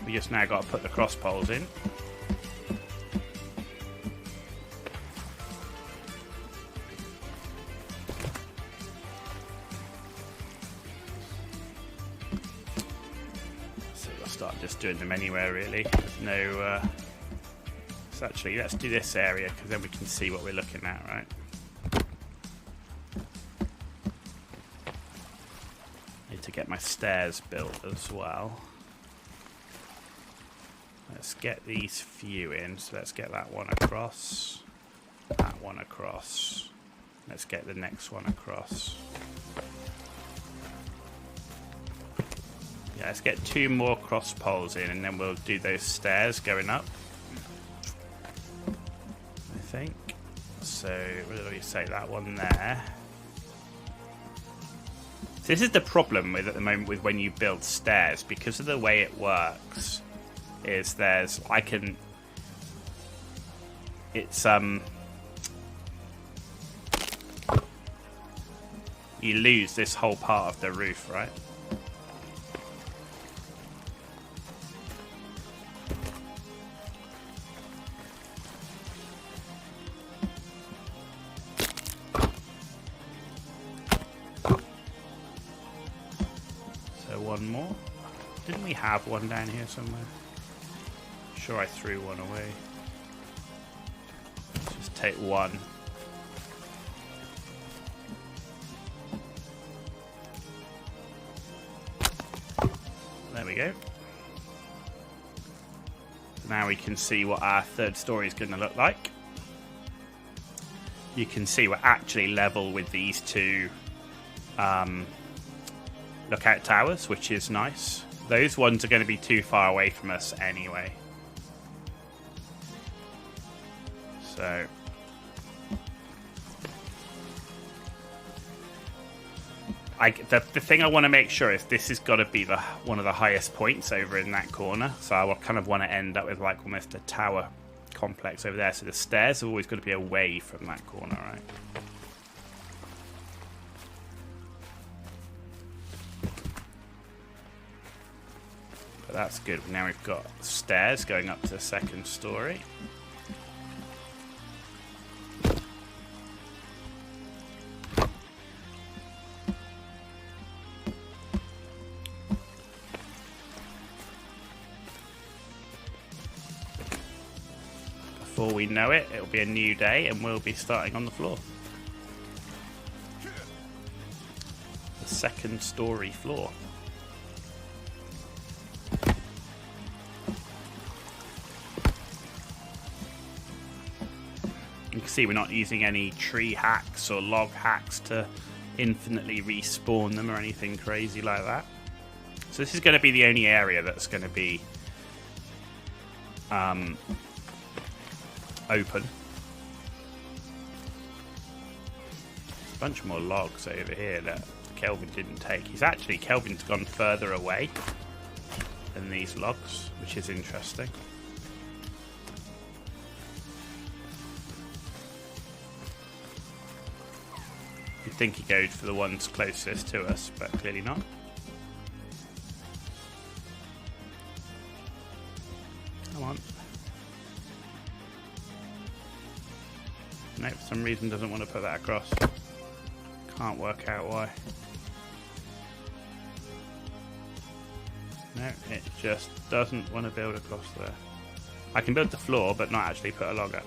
We just now got to put the cross poles in. So we'll start just doing them anywhere really. There's no... So actually, let's do this area because then we can see what we're looking at, right? Need to get my stairs built as well. Let's get these few in. So let's get that one across. That one across. Let's get the next one across. Yeah, let's get 2 more cross poles in and then we'll do those stairs going up. I think. So, what did we say? That one there. So this is the problem with at the moment with when you build stairs, because of the way it works. Is there's you lose this whole part of the roof, right? So one more. Didn't we have one down here somewhere? Sure, I threw one away. Let's just take one. There we go. Now we can see what our third story is going to look like. You can see we're actually level with these 2 lookout towers, which is nice. Those ones are going to be too far away from us anyway. So the thing I want to make sure is this has got to be one of the highest points over in that corner. So I kind of want to end up with like almost a tower complex over there. So the stairs have always got to be away from that corner, right? But that's good. Now we've got stairs going up to the second story. Before we know it, it'll be a new day and we'll be starting on the floor. The second story floor. You can see we're not using any tree hacks or log hacks to infinitely respawn them or anything crazy like that. So this is going to be the only area that's going to be open. A bunch more logs over here that Kelvin didn't take. Kelvin's gone further away than these logs, which is interesting. You'd think he goes for the ones closest to us, but clearly not. Come on. No, for some reason doesn't want to put that across. Can't work out why. No, it just doesn't want to build across there. I can build the floor, but not actually put a log up.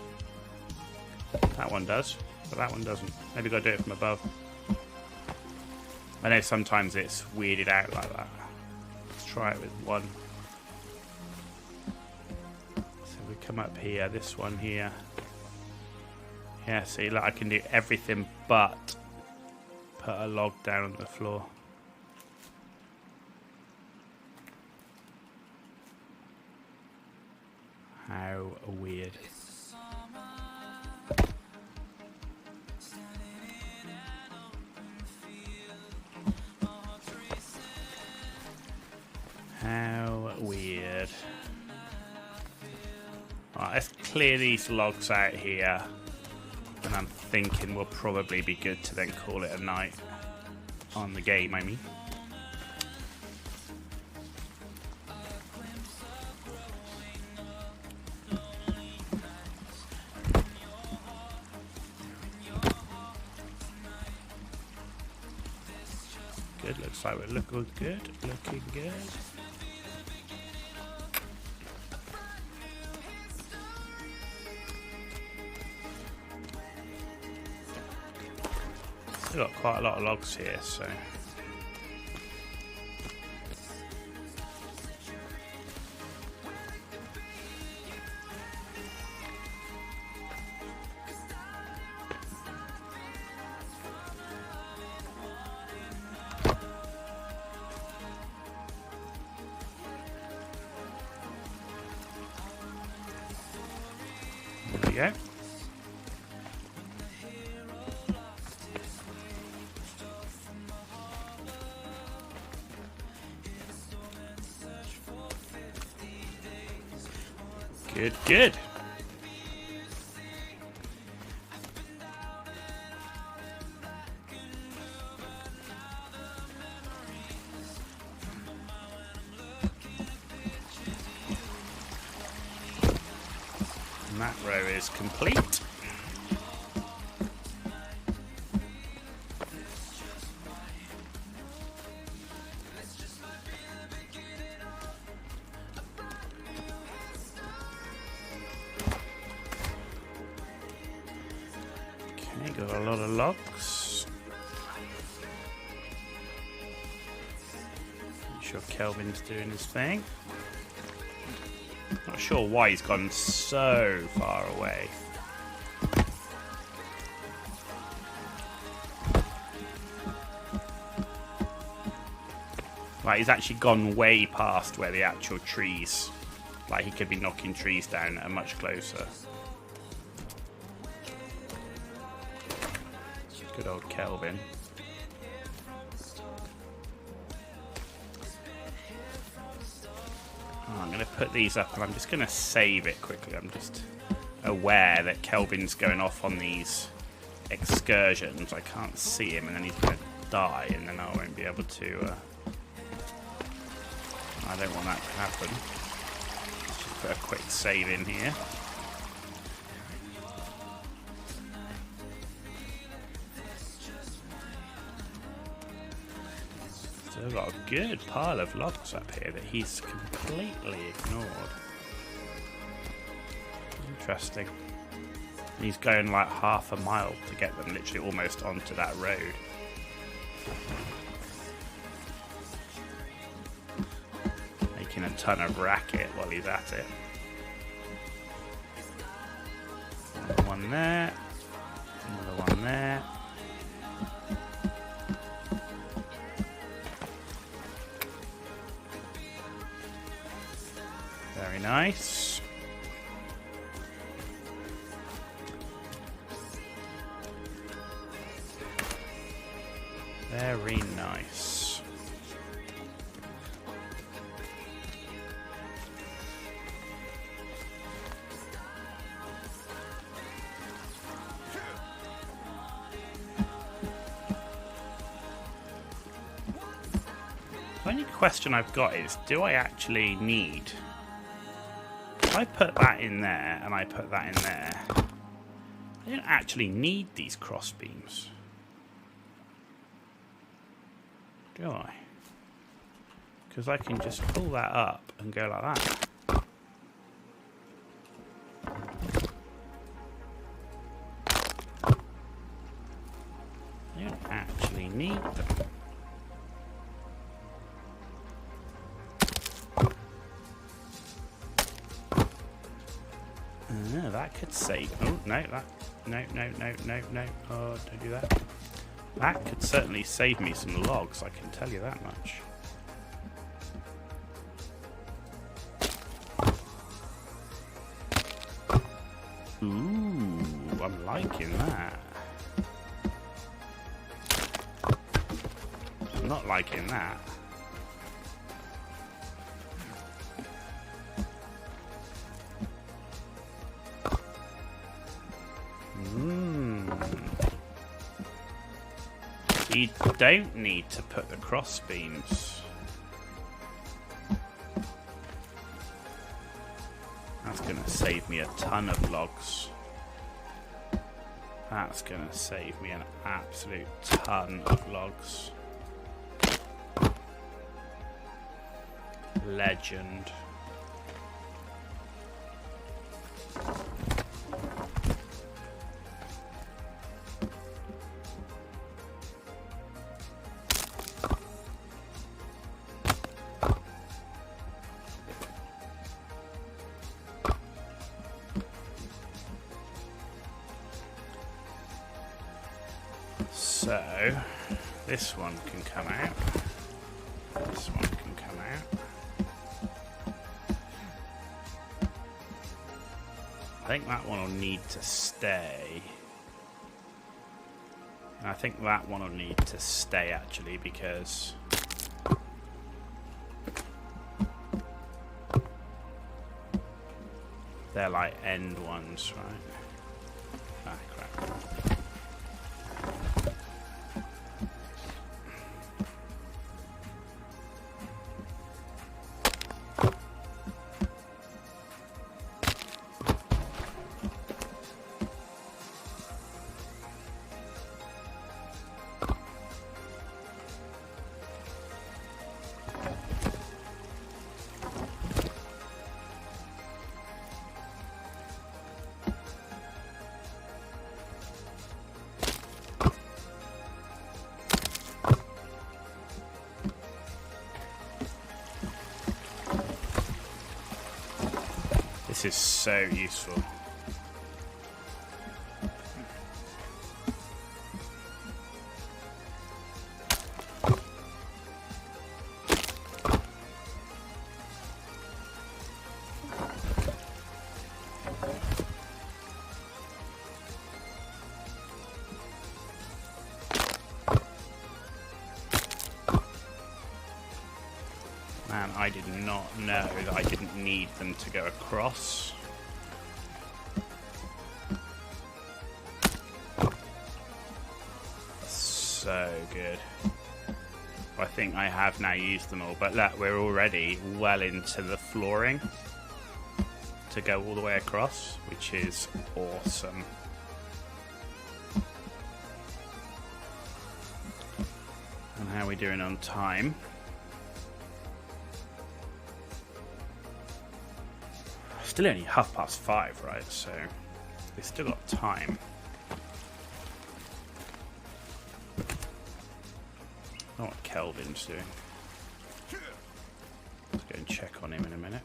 That one does, but that one doesn't. Maybe got to do it from above. I know sometimes it's weirded out like that. Let's try it with one. So we come up here, this one here. Yeah, see, look, I can do everything but put a log down on the floor. How weird. How weird. Alright, let's clear these logs out here. And I'm thinking we'll probably be good to then call it a night on the game, I mean. Looks like we're looking good. Looking good. Still got quite a lot of logs here, so. There we go. Good, good. And that row is complete. Okay, got a lot of logs. Pretty sure Kelvin's doing his thing. Not sure why he's gone so far away. Like, he's actually gone way past where the actual trees... Like, he could be knocking trees down that are much closer. Good old Kelvin. I'm going to put these up and I'm just going to save it quickly. I'm just aware that Kelvin's going off on these excursions. I can't see him and then he's going to die and then I won't be able to... I don't want that to happen. Let's just put a quick save in here. So we've got a good pile of logs up here that he's completely ignored. Interesting. He's going like half a mile to get them literally almost onto that road. Making a ton of racket while he's at it. Another one there. Another one there. Very nice. Very nice. The only question I've got is, do I actually need... If I put that in there and I put that in there, I don't actually need these cross beams. Do I? Because I can just pull that up and go like that. I don't actually need them. That could save... Oh, no, that... No. Oh, don't do that. That could certainly save me some logs, I can tell you that much. Ooh, I'm liking that. I'm not liking that. You don't need to put the cross beams. That's going to save me a ton of logs. That's going to save me an absolute ton of logs. Legend. So, this one can come out. This one can come out. I think that one will need to stay. And I think that one will need to stay actually because they're like end ones, right? Ah, crap. This is so useful. Man, I did not know that I didn't need them to go across. So good. I think I have now used them all, but look, we're already well into the flooring to go all the way across, which is awesome. And how are we doing on time? Still only 5:30, right? So we've still got time. I don't know what Kelvin's doing. Let's go and check on him in a minute.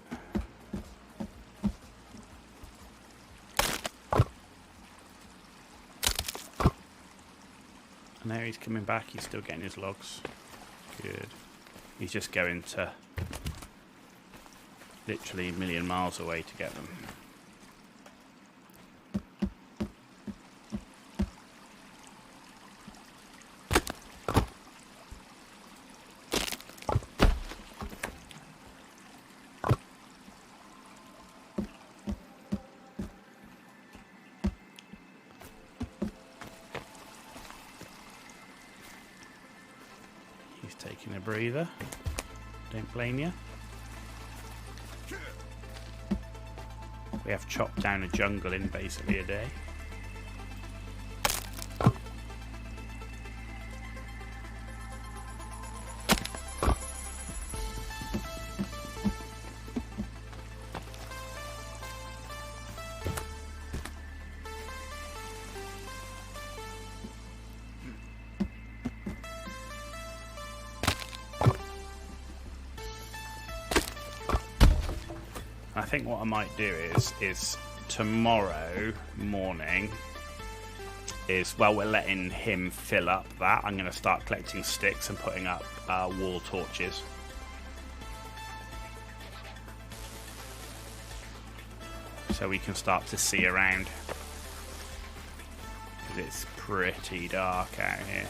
Now he's coming back. He's still getting his logs. Good. He's just going to literally a million miles away to get them. He's taking a breather. Don't blame you. We have chopped down a jungle in basically a day. I think what I might do is tomorrow morning is, well, we're letting him fill up that. I'm going to start collecting sticks and putting up wall torches. So we can start to see around. Because it's pretty dark out here.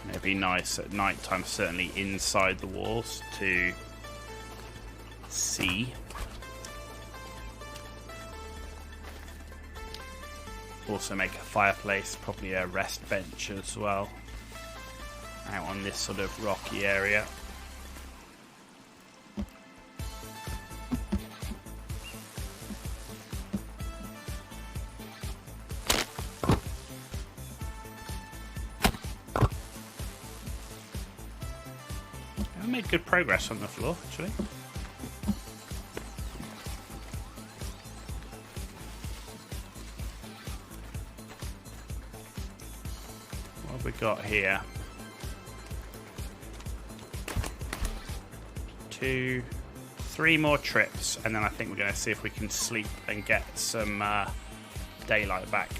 And it'd be nice at night time, certainly inside the walls, to see. Also make a fireplace, probably a rest bench as well, out on this sort of rocky area. We made good progress on the floor, actually. What have we got here? 2, 3 more trips, and then I think we're going to see if we can sleep and get some daylight back.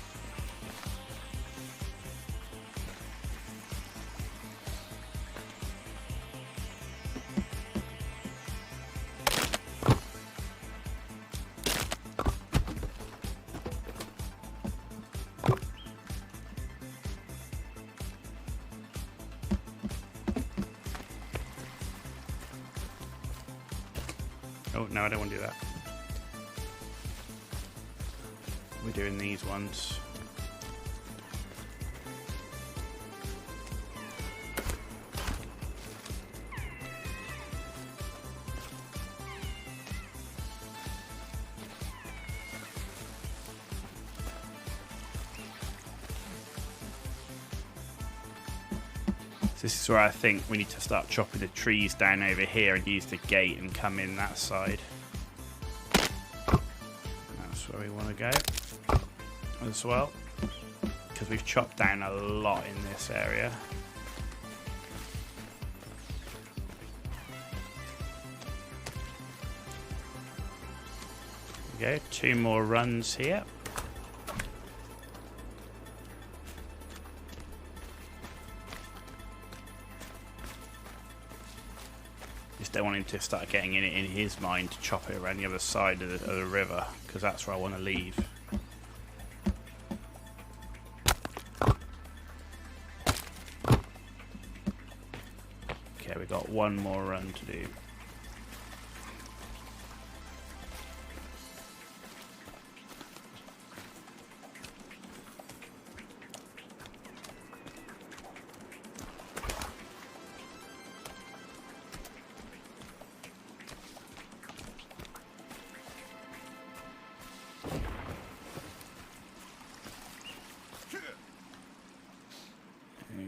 Oh, no, I don't want to do that. We're doing these ones. This is where I think we need to start chopping the trees down over here and use the gate and come in that side. That's where we want to go as well, because we've chopped down a lot in this area. There we go, 2 more runs here. Don't want him to start getting in it in his mind to chop it around the other side of the river, because that's where I want to leave. Okay, we've got 1 more run to do.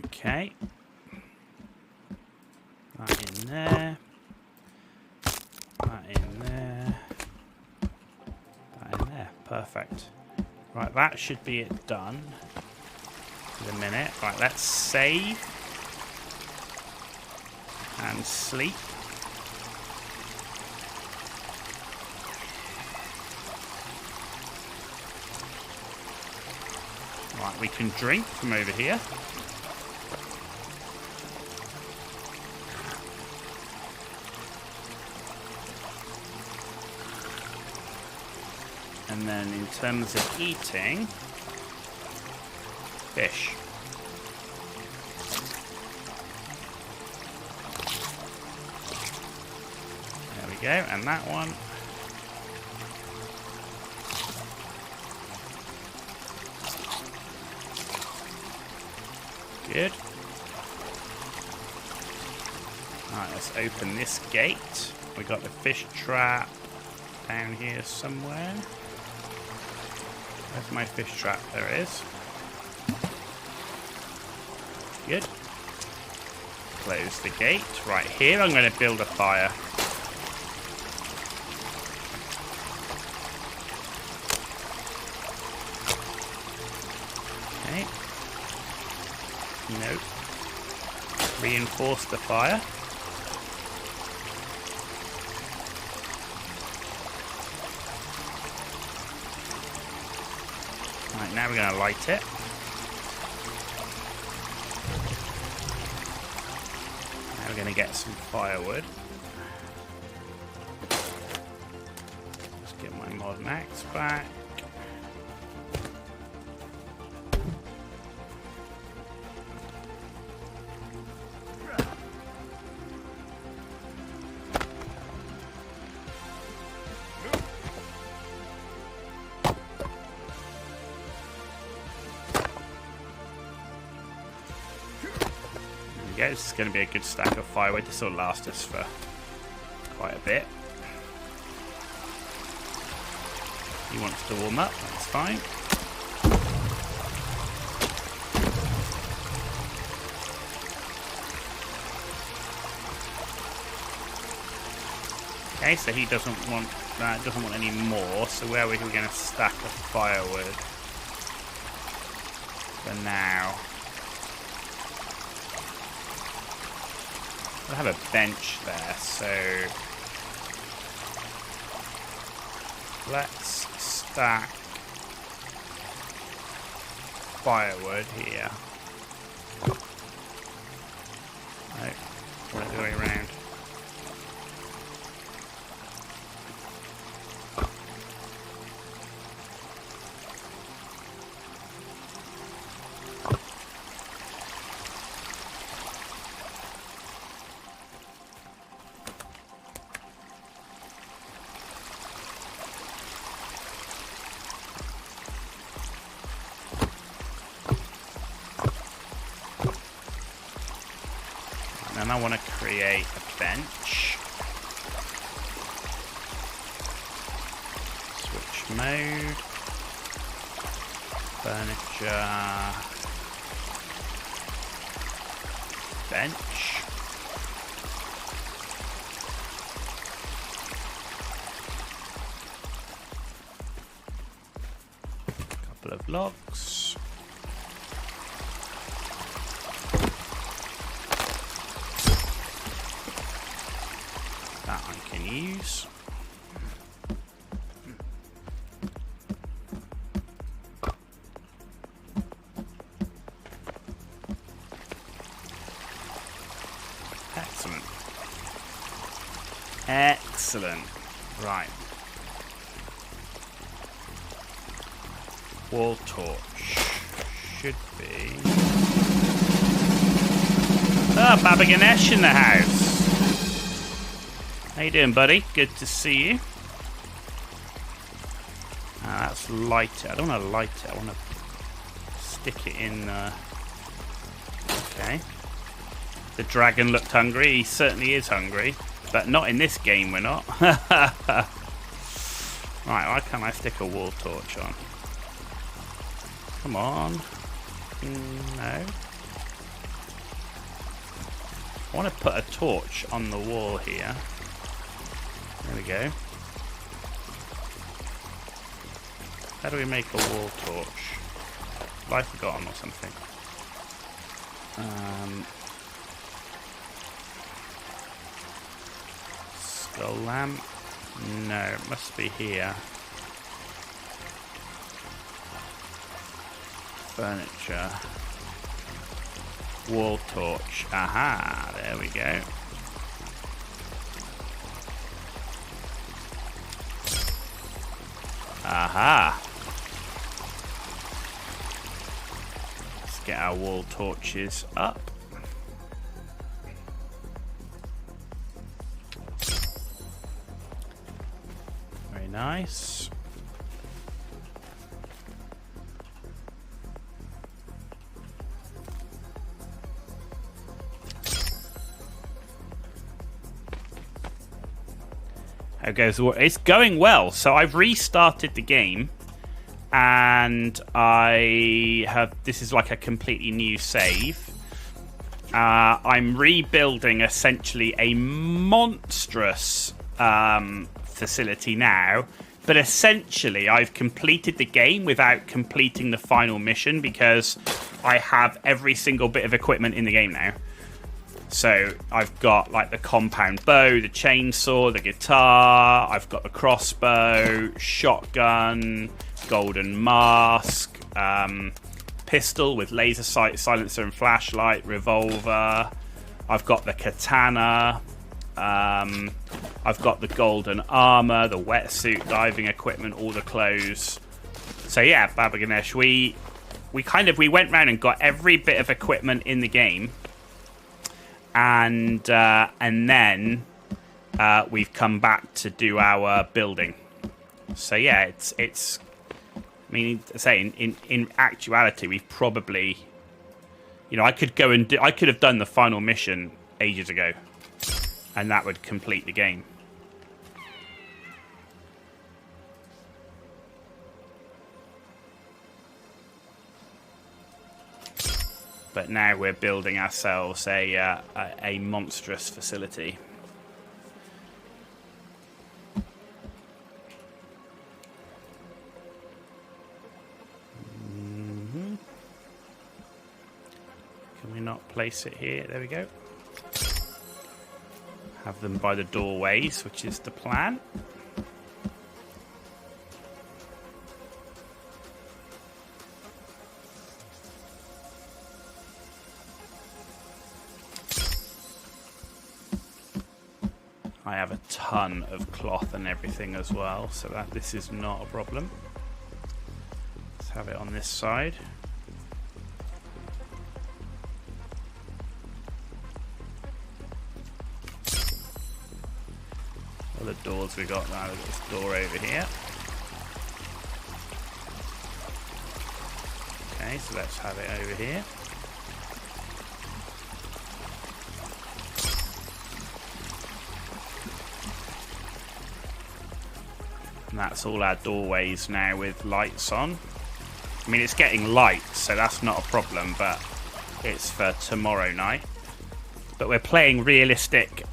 Okay. That in there. That in there. That in there. Perfect. Right, that should be it done. In a minute. Right, let's save. And sleep. Right, we can drink from over here. And then in terms of eating, fish. There we go, and that one. Good. Alright, let's open this gate. We got the fish trap down here somewhere. Where's my fish trap? There it is. Good. Close the gate. Right here, I'm going to build a fire. Okay. Nope. Reinforce the fire. Right, now we're going to light it. Now we're going to get some firewood. Let's get my modern axe back. Yeah, this is going to be a good stack of firewood. This will last us for quite a bit. He wants to warm up, that's fine. Okay, so he doesn't want that, doesn't want any more. So where are we going to stack the firewood for now? We'll have a bench there, so let's stack firewood here. No, right the way around. And I want to create a bench. Switch mode. Furniture. Bench. Couple of logs. That I can use. Excellent. Excellent. Right. Wall torch should be. Ah, Baba Ganesh in the house. How you doing, buddy? Good to see you. Ah, that's light it. I don't want to light it. I want to stick it in. Okay. The dragon looked hungry. He certainly is hungry, but not in this game. We're not. Right. Why can't I stick a wall torch on? Come on. No. I want to put a torch on the wall here. There we go. How do we make a wall torch? Have I forgotten or something? Skull lamp? No, it must be here. Furniture. Wall torch. Aha, there we go. Aha. Let's get our wall torches up. Very nice. How goes? It's going well. So I've restarted the game, and I have. This is like a completely new save. I'm rebuilding essentially a monstrous facility now, but essentially I've completed the game without completing the final mission because I have every single bit of equipment in the game now. So I've got like the compound bow, the chainsaw, the guitar, I've got the crossbow, shotgun, golden mask, pistol with laser sight, silencer and flashlight, revolver. I've got the katana. I've got the golden armor, the wetsuit, diving equipment, all the clothes. So yeah, Baba Ganesh, we went round and got every bit of equipment in the game. And then we've come back to do our building. So yeah, it's. I mean, say in actuality, we've probably, I could go and I could have done the final mission ages ago, and that would complete the game. But now we're building ourselves a monstrous facility. place it here. There we go. Have them by the doorways, which is the plan. I have a ton of cloth and everything as well, so that this is not a problem. Let's have it on this side. All the doors we got now. We've got this door over here. Okay, so let's have it over here. And that's all our doorways now with lights on. I mean, it's getting light, so that's not a problem, but it's for tomorrow night. But we're playing realistic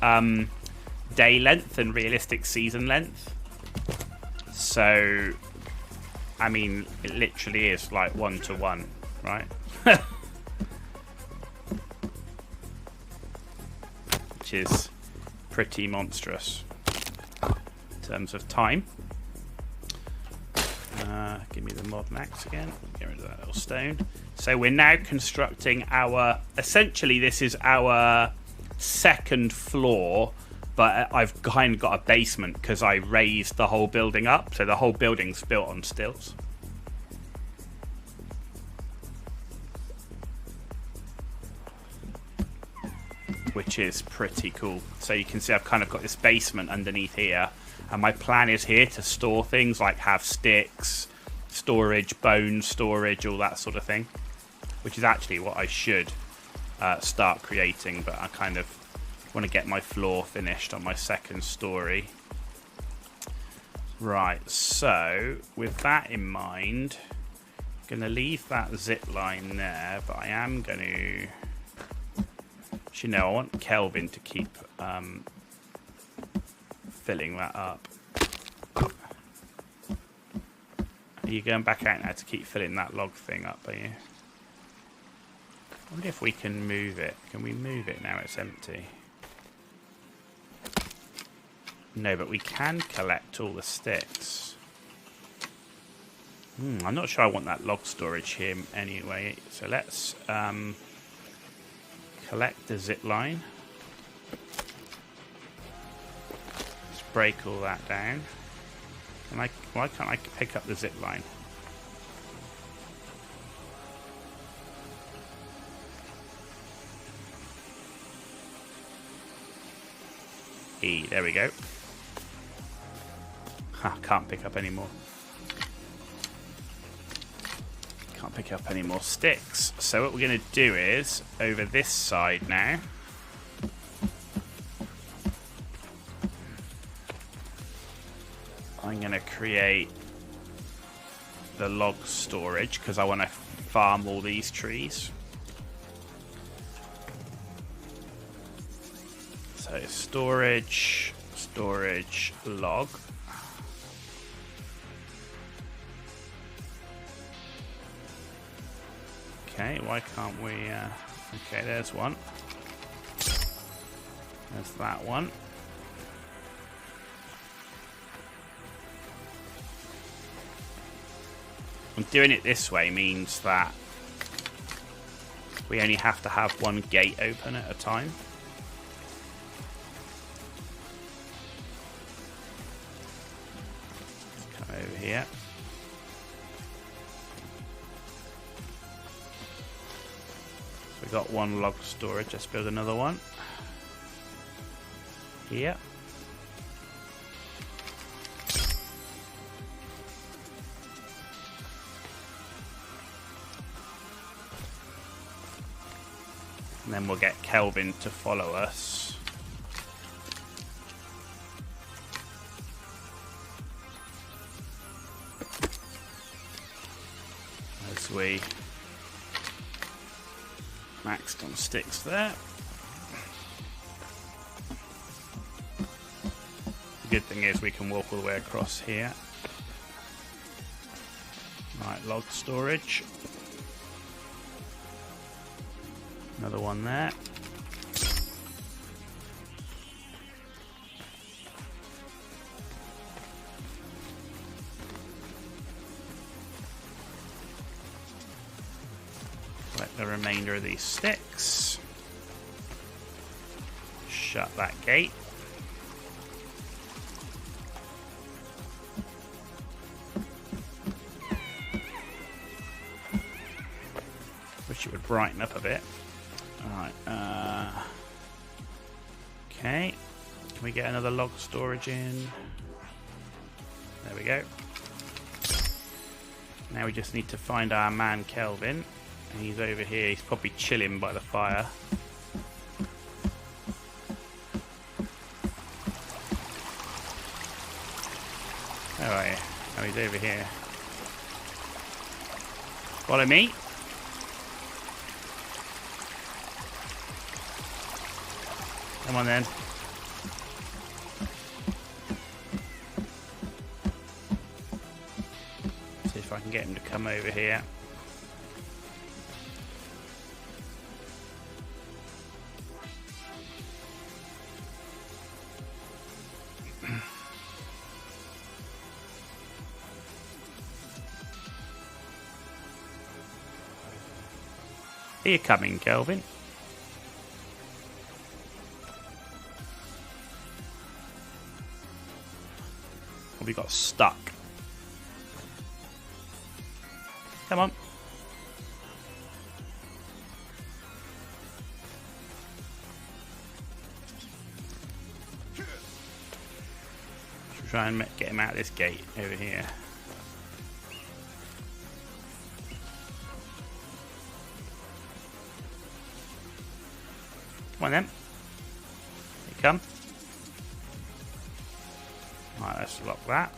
day length and realistic season length. So, I mean, it literally is like 1-to-1, right? Which is pretty monstrous in terms of time. Give me the mod max again. Get rid of that little stone. So we're now constructing our... Essentially, this is our second floor, but I've kind of got a basement because I raised the whole building up. So the whole building's built on stilts. Which is pretty cool. So you can see I've kind of got this basement underneath here. And my plan is here to store things like have sticks, storage, bone storage, all that sort of thing. Which is actually what I should start creating. But I kind of want to get my floor finished on my second story. Right, so with that in mind, I'm going to leave that zip line there. But I am going to... Actually, no, I want Kelvin to keep... filling that up. Are you going back out now to keep filling that log thing up, are you? I wonder if we can move it. Can we move it now it's empty? No, but we can collect all the sticks. I'm not sure I want that log storage here anyway. So let's collect the zip line. Break all that down. Why can't I pick up the zip line? E, there we go. Can't pick up any more. Can't pick up any more sticks. So what we're going to do is, over this side now, I'm going to create the log storage because I want to farm all these trees. So storage, log. Okay, why can't we... okay, there's one. There's that one. And doing it this way means that we only have to have one gate open at a time. Let's come over here. So we've got one log storage. Let's build another one. Here. And then we'll get Kelvin to follow us. As we maxed on sticks there. The good thing is we can walk all the way across here. Right, log storage. Another one there. Collect the remainder of these sticks. Shut that gate. Wish it would brighten up a bit. Alright, okay. Can we get another log storage in? There we go. Now we just need to find our man Kelvin. And he's over here. He's probably chilling by the fire. Where are you? Oh, he's over here. Follow me. Come on then. See if I can get him to come over here. Are you coming, Kelvin? We got stuck. Come on. Should try and get him out of this gate over here. Come on then. Here you come. Right, let's lock that.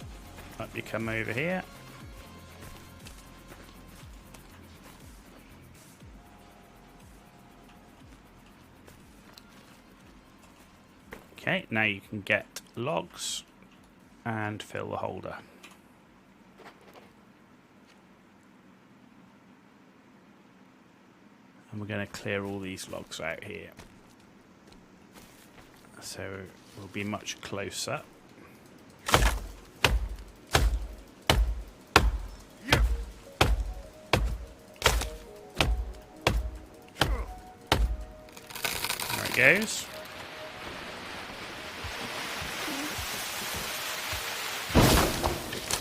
Up you come over here. Okay, now you can get logs and fill the holder. And we're going to clear all these logs out here. So we'll be much closer. Goes.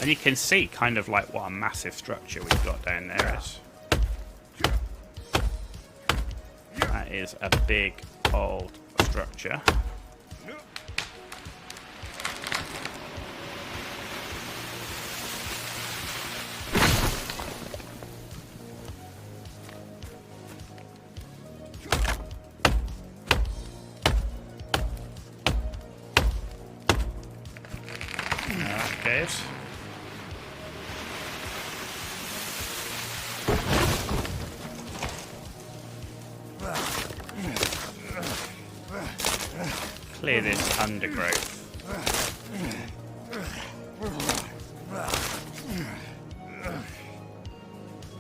And you can see kind of like what a massive structure we've got down there is. That is a big old structure. Goes. Clear this undergrowth.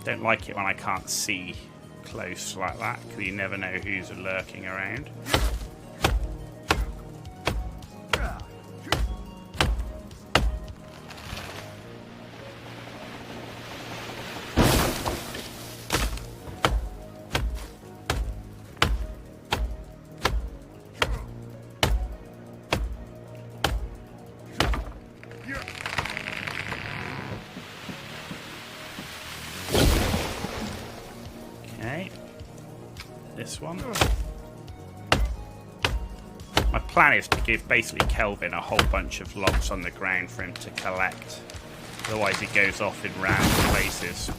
Don't like it when I can't see close like that, because you never know who's lurking around. This one. My plan is to give basically Kelvin a whole bunch of logs on the ground for him to collect. Otherwise he goes off in random places.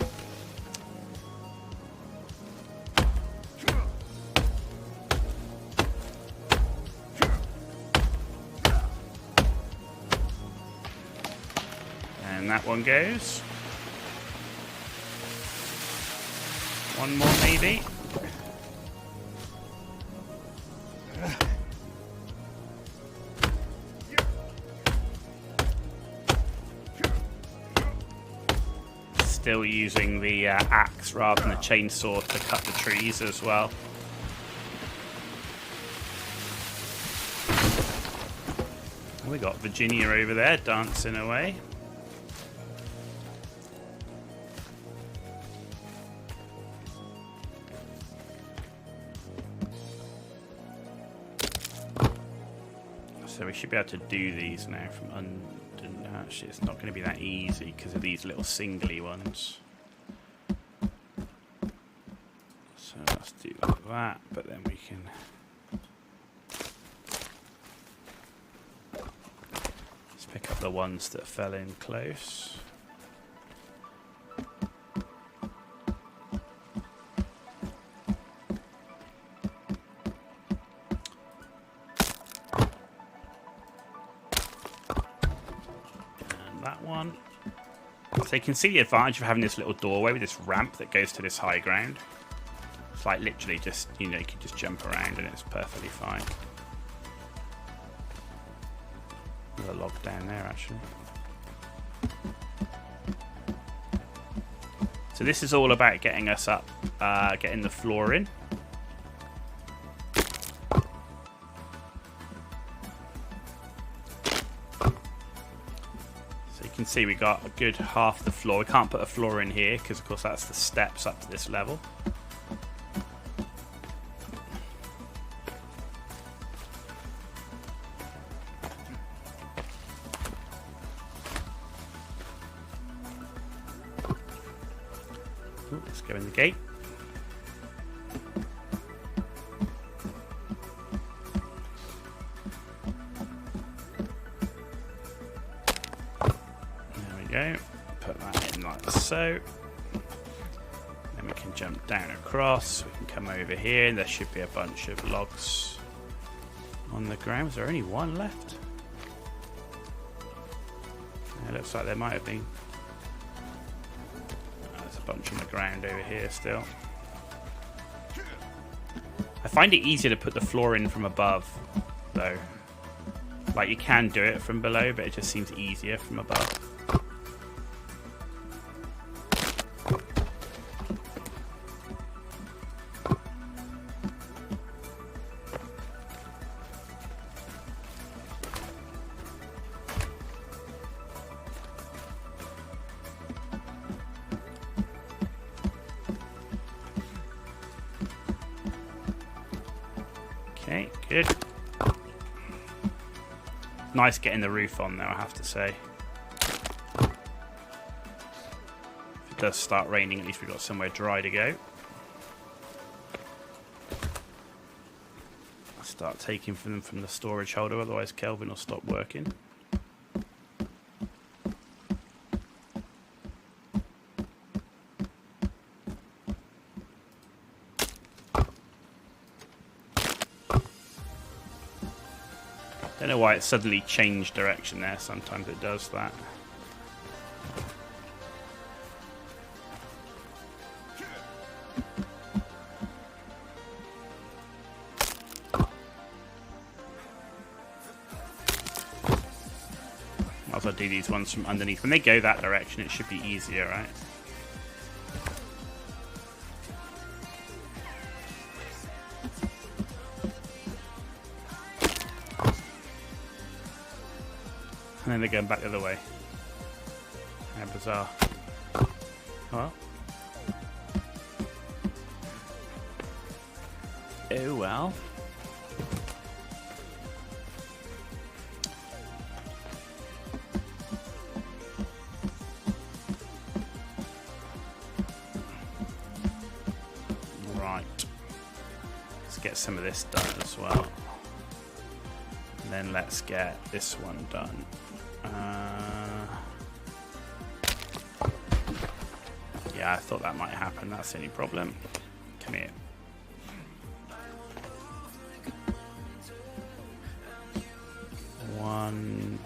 And that one goes. One more maybe. Still using the axe rather than the chainsaw to cut the trees as well. We got Virginia over there dancing away. So we should be able to do these now from under. Actually, it's not going to be that easy because of these little singly ones. So let's do like that, but then we can. Let's pick up the ones that fell in close. So you can see the advantage of having this little doorway with this ramp that goes to this high ground. It's like literally just, you know, you can just jump around and it's perfectly fine. There's a log down there actually. So this is all about getting us up, getting the floor in. You can see we got a good half the floor. We can't put a floor in here because of course that's the steps up to this level. Ooh, let's go in the gate. Put that in like so. Then we can jump down across. We can come over here. There should be a bunch of logs on the ground. Is there only one left? It looks like there might have been. There's a bunch on the ground over here still. I find it easier to put the floor in from above, though. Like, you can do it from below, but it just seems easier from above. Okay, good. Nice getting the roof on though, I have to say. If it does start raining, at least we've got somewhere dry to go. I'll start taking them from the storage holder, otherwise Kelvin will stop working. Don't know why it suddenly changed direction there. Sometimes it does that. Might as well do these ones from underneath. When they go that direction, it should be easier, right? And then they're going back the other way. How bizarre. Well. Oh well. Right. Let's get some of this done as well. And then let's get this one done. Yeah, I thought that might happen. That's the only problem. Come here. One.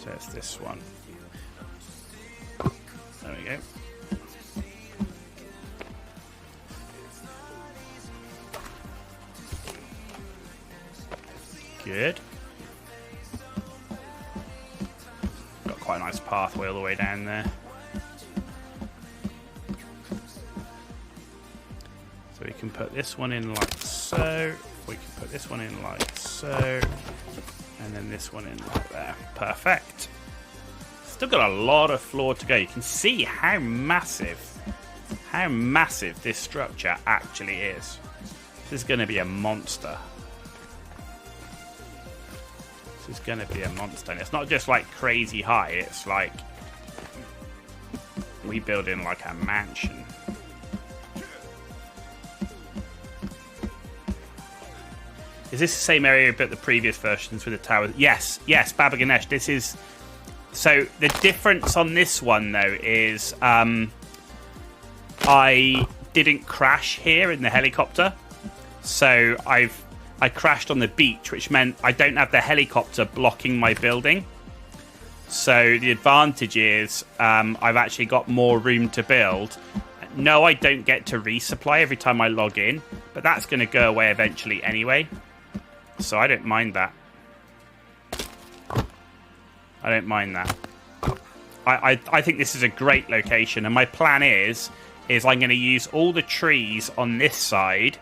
So it's this one. There we go. Good. Got quite a nice pathway all the way down there. So we can put this one in like so. We can put this one in like so. And then this one in right there. Perfect. Still got a lot of floor to go. You can see how massive this structure actually is. This is going to be a monster. This is going to be a monster. And it's not just like crazy high. It's like we build in like a mansion. Is this the same area we built the previous versions with the towers? Yes, Baba Ganesh. This is... So the difference on this one, though, is I didn't crash here in the helicopter. So I crashed on the beach, which meant I don't have the helicopter blocking my building. So the advantage is I've actually got more room to build. No, I don't get to resupply every time I log in, but that's going to go away eventually anyway. So I don't mind that. I don't mind that. I think this is a great location, and my plan is I'm going to use all the trees on this side,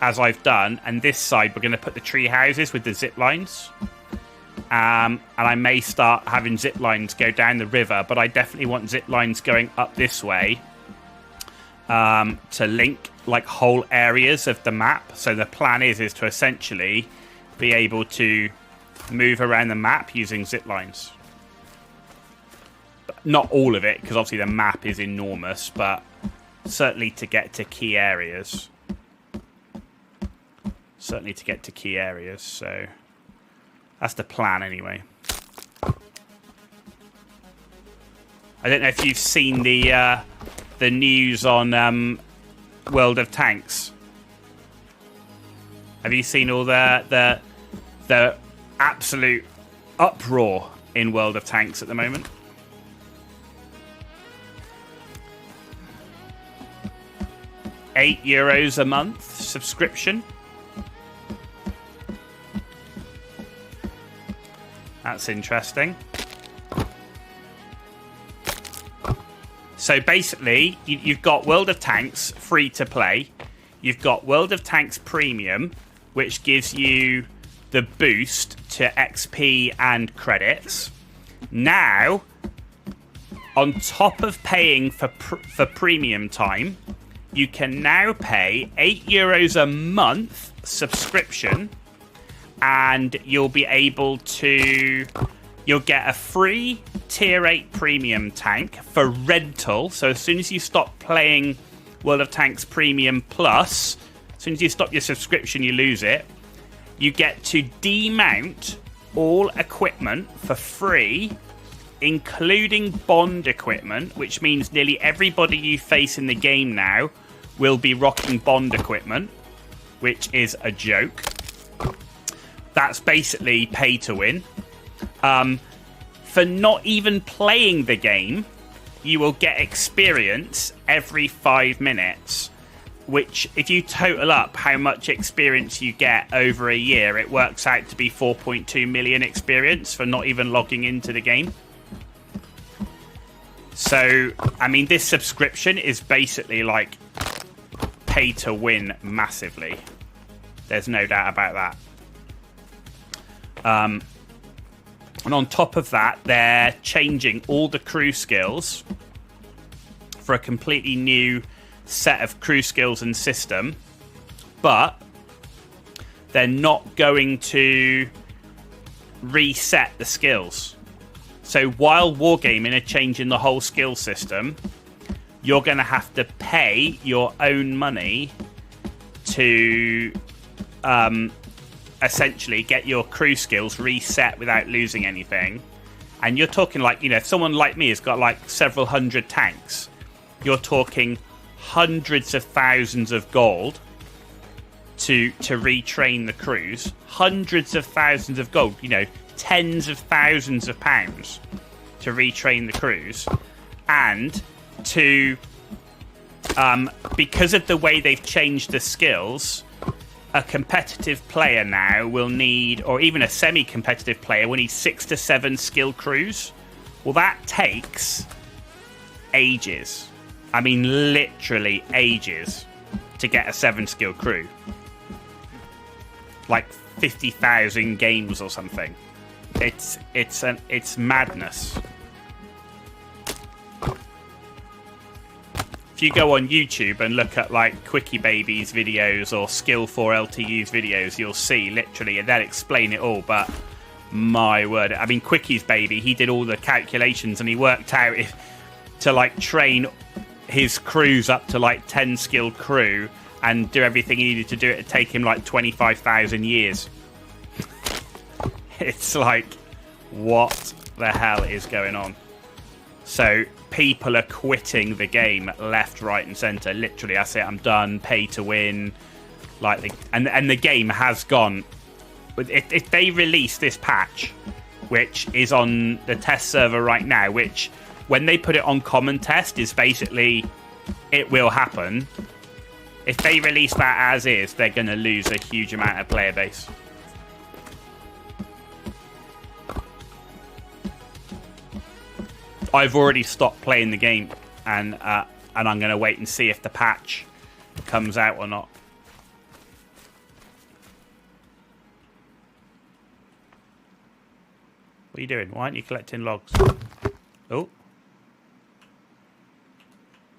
as I've done, and this side we're going to put the tree houses with the zip lines. And I may start having zip lines go down the river, but I definitely want zip lines going up this way to link like whole areas of the map. So the plan is to essentially be able to move around the map using zip lines. But not all of it, because obviously the map is enormous, but certainly to get to key areas. So that's the plan anyway. I don't know if you've seen the news on World of Tanks. Have you seen all the absolute uproar in World of Tanks at the moment? €8 a month subscription. That's interesting. So basically, you've got World of Tanks free to play. You've got World of Tanks Premium, which gives you the boost to XP and credits. Now, on top of paying for premium time, you can now pay €8 a month subscription, and you'll be able to... You'll get a free Tier 8 Premium tank for rental. So as soon as you stop playing World of Tanks Premium Plus, as soon as you stop your subscription, you lose it. You get to demount all equipment for free, including bond equipment, which means nearly everybody you face in the game now will be rocking bond equipment, which is a joke. That's basically pay to win. For not even playing the game, you will get experience every 5 minutes, which if you total up how much experience you get over a year, it works out to be 4.2 million experience for not even logging into the game. So, I mean, this subscription is basically like pay to win massively. There's no doubt about that. And on top of that, they're changing all the crew skills for a completely new set of crew skills and system. But they're not going to reset the skills. So while Wargaming are changing the whole skill system, you're going to have to pay your own money to... essentially get your crew skills reset without losing anything. And you're talking like, you know, if someone like me has got like several hundred tanks, you're talking hundreds of thousands of gold to retrain the crews. Hundreds of thousands of gold, you know, tens of thousands of pounds to retrain the crews. And to because of the way they've changed the skills, a competitive player now will need, or even a semi-competitive player will need 6 to 7 skill crews. Well, that takes ages. I mean, literally ages to get a 7 skill crew. Like 50,000 games or something. It's madness. If you go on YouTube and look at like Quickie Baby's videos or Skill4LTU's videos, you'll see literally, and they'll explain it all. But my word, I mean, Quickie's Baby, he did all the calculations and he worked out if to like train his crews up to like 10 skilled crew and do everything he needed to do, it'd take him like 25,000 years. It's like, what the hell is going on? So people are quitting the game left, right, and centre. Literally, I say I'm done. Pay to win, like and the game has gone. If they release this patch, which is on the test server right now, which when they put it on common test is basically it will happen. If they release that as is, they're going to lose a huge amount of player base. I've already stopped playing the game, and I'm going to wait and see if the patch comes out or not. What are you doing? Why aren't you collecting logs? Oh.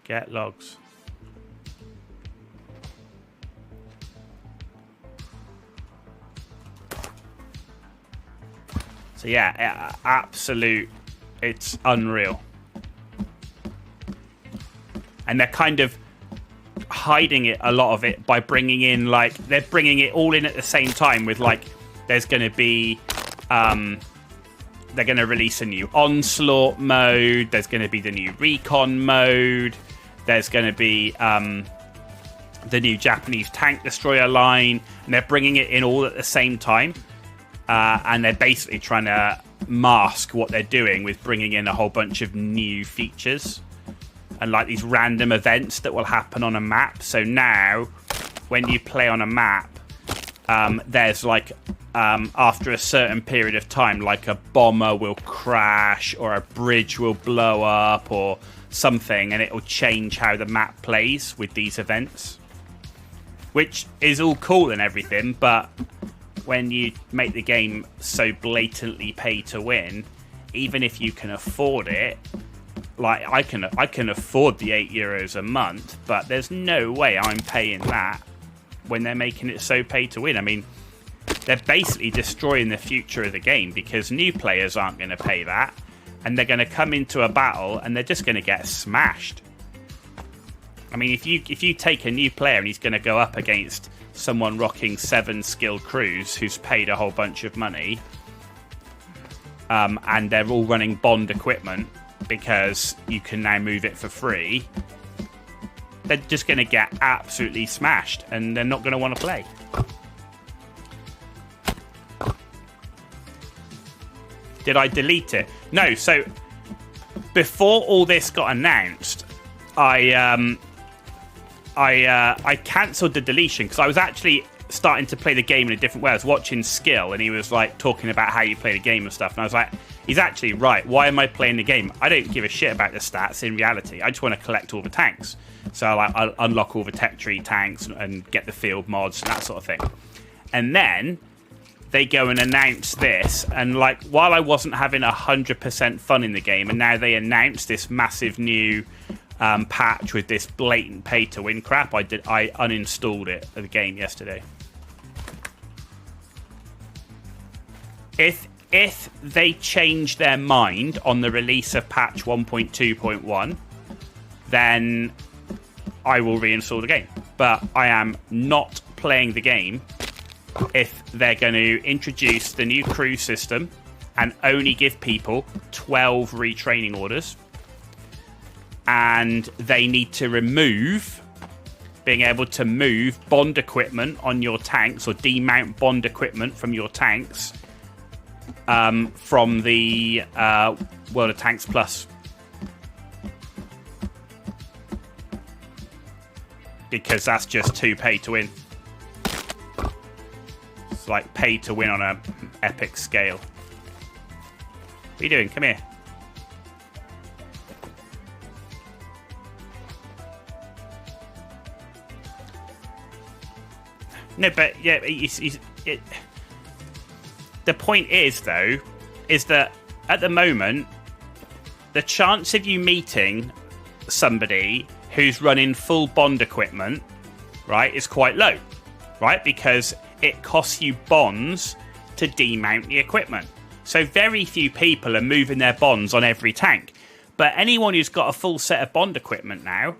Get logs. So yeah, absolute... It's unreal. And they're kind of hiding it, a lot of it, by bringing in, like, they're bringing it all in at the same time with, like, there's going to be, they're going to release a new Onslaught mode, there's going to be the new Recon mode, there's going to be the new Japanese Tank Destroyer line, and they're bringing it in all at the same time. And they're basically trying to mask what they're doing with bringing in a whole bunch of new features and like these random events that will happen on a map. So now when you play on a map, there's like after a certain period of time, like a bomber will crash or a bridge will blow up or something, and it will change how the map plays with these events, which is all cool and everything. But when you make the game so blatantly pay to win, even if you can afford it, like I can afford the €8 a month, but there's no way I'm paying that when they're making it so pay to win. I mean, they're basically destroying the future of the game because new players aren't going to pay that, and they're going to come into a battle and they're just going to get smashed. I mean, if you take a new player and he's going to go up against someone rocking 7 skilled crews who's paid a whole bunch of money, and they're all running Bond equipment because you can now move it for free, they're just going to get absolutely smashed and they're not going to want to play. Did I delete it? No, so before all this got announced, I cancelled the deletion because I was actually starting to play the game in a different way. I was watching Skill and he was like talking about how you play the game and stuff, and I was like, he's actually right. Why am I playing the game? I don't give a shit about the stats in reality. I just want to collect all the tanks. So I'll unlock all the tech tree tanks and get the field mods and that sort of thing. And then they go and announce this, and like while I wasn't having 100% fun in the game, and now they announce this massive new patch with this blatant pay to win crap, I uninstalled it of the game yesterday. If they change their mind on the release of patch 1.2.1, then I will reinstall the game. But I am not playing the game if they're going to introduce the new crew system and only give people 12 retraining orders, and they need to remove being able to move Bond equipment on your tanks or demount Bond equipment from your tanks from the World of Tanks Plus, because that's just too pay to win. It's like pay to win on a epic scale. What are you doing? Come here. No, but yeah, the point is, though, is that at the moment, the chance of you meeting somebody who's running full Bond equipment, right, is quite low, right? Because it costs you bonds to demount the equipment. So very few people are moving their bonds on every tank. But anyone who's got a full set of Bond equipment now,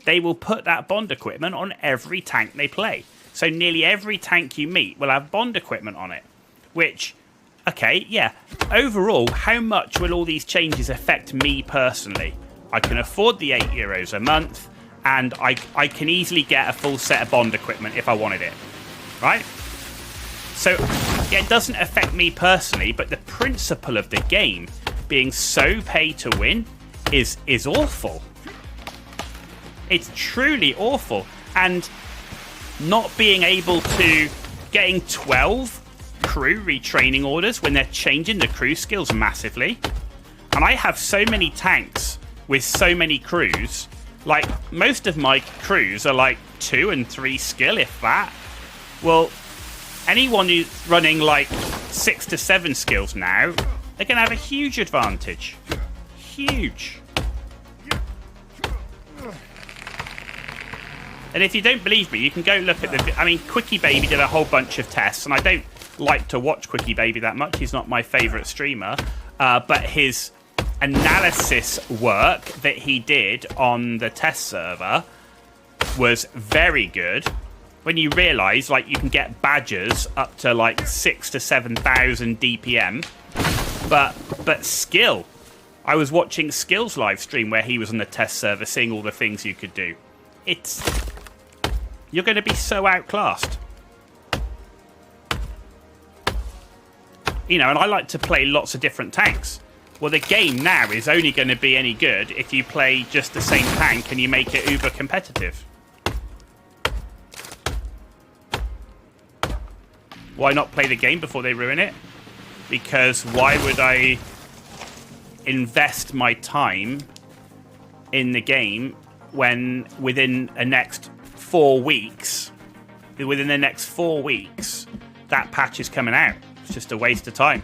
they will put that Bond equipment on every tank they play. So nearly every tank you meet will have Bond equipment on it. Which, okay, yeah. Overall, how much will all these changes affect me personally? I can afford the €8 a month, and I can easily get a full set of Bond equipment if I wanted it. Right? So, yeah, it doesn't affect me personally, but the principle of the game being so pay to win is awful. It's truly awful. And not being able to... getting 12 crew retraining orders when they're changing the crew skills massively. And I have so many tanks with so many crews. Like, most of my crews are like 2 and 3 skill, if that. Well, anyone who's running like 6 to 7 skills now, they're going to have a huge advantage. Huge. And if you don't believe me, you can go look at the... I mean, Quickie Baby did a whole bunch of tests, and I don't like to watch Quickie Baby that much. He's not my favourite streamer. But his analysis work that he did on the test server was very good. When you realise, like, you can get badges up to, like, 6,000 to 7,000 DPM. But skill. I was watching Skill's live stream where he was on the test server seeing all the things you could do. It's... You're going to be so outclassed. You know, and I like to play lots of different tanks. Well, the game now is only going to be any good if you play just the same tank and you make it uber competitive. Why not play the game before they ruin it? Because why would I invest my time in the game when within the next 4 weeks, that patch is coming out? It's just a waste of time.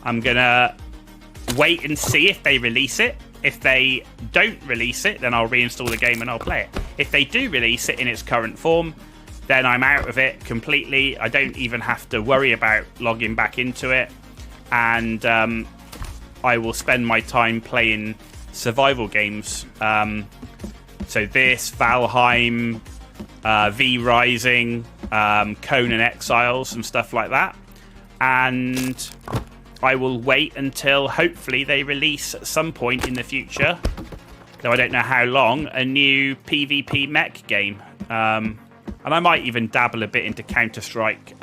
I'm gonna wait and see if they release it. If they don't release it, then I'll reinstall the game and I'll play it. If they do release it in its current form, then I'm out of it completely. I don't even have to worry about logging back into it. And I will spend my time playing survival games. So this, Valheim, V Rising, Conan Exiles, and stuff like that. And I will wait until hopefully they release at some point in the future, though I don't know how long, a new PvP mech game. And I might even dabble a bit into Counter-Strike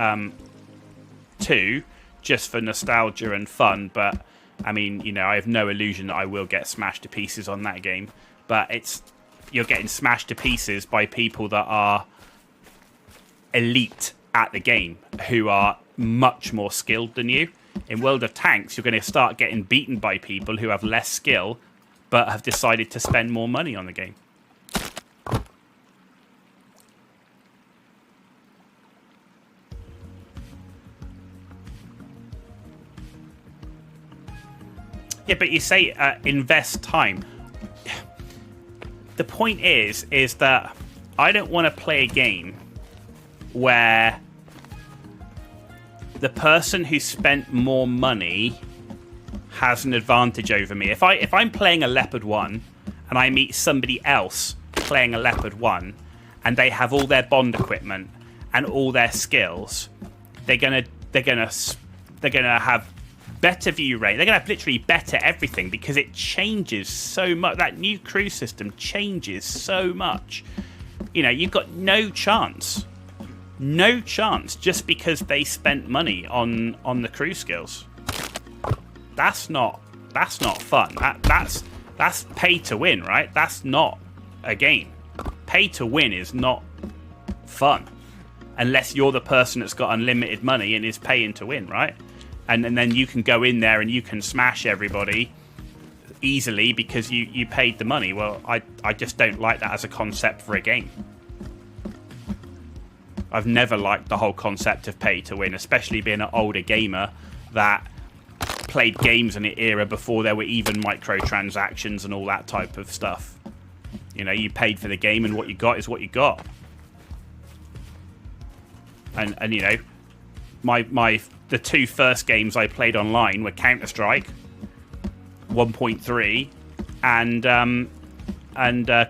2, just for nostalgia and fun. But, I mean, you know, I have no illusion that I will get smashed to pieces on that game. But you're getting smashed to pieces by people that are elite at the game, who are much more skilled than you. In World of Tanks, you're going to start getting beaten by people who have less skill, but have decided to spend more money on the game. Yeah, but you say invest time. The point is that I don't want to play a game where the person who spent more money has an advantage over me. If I'm playing a Leopard 1 and I meet somebody else playing a Leopard 1 and they have all their Bond equipment and all their skills, they're gonna have better view rate. They're gonna have literally better everything because it changes so much. That new crew system changes so much. You know, you've got no chance. No chance just because they spent money on the crew skills. That's not fun. That's pay to win, right? That's not a game. Pay to win is not fun unless you're the person that's got unlimited money and is paying to win, right? And then you can go in there and you can smash everybody easily because you paid the money. Well, I just don't like that as a concept for a game. I've never liked the whole concept of pay to win, especially being an older gamer that played games in the era before there were even microtransactions and all that type of stuff. You know, you paid for the game and what you got is what you got. And you know, the 2 first games I played online were Counter-Strike 1.3 and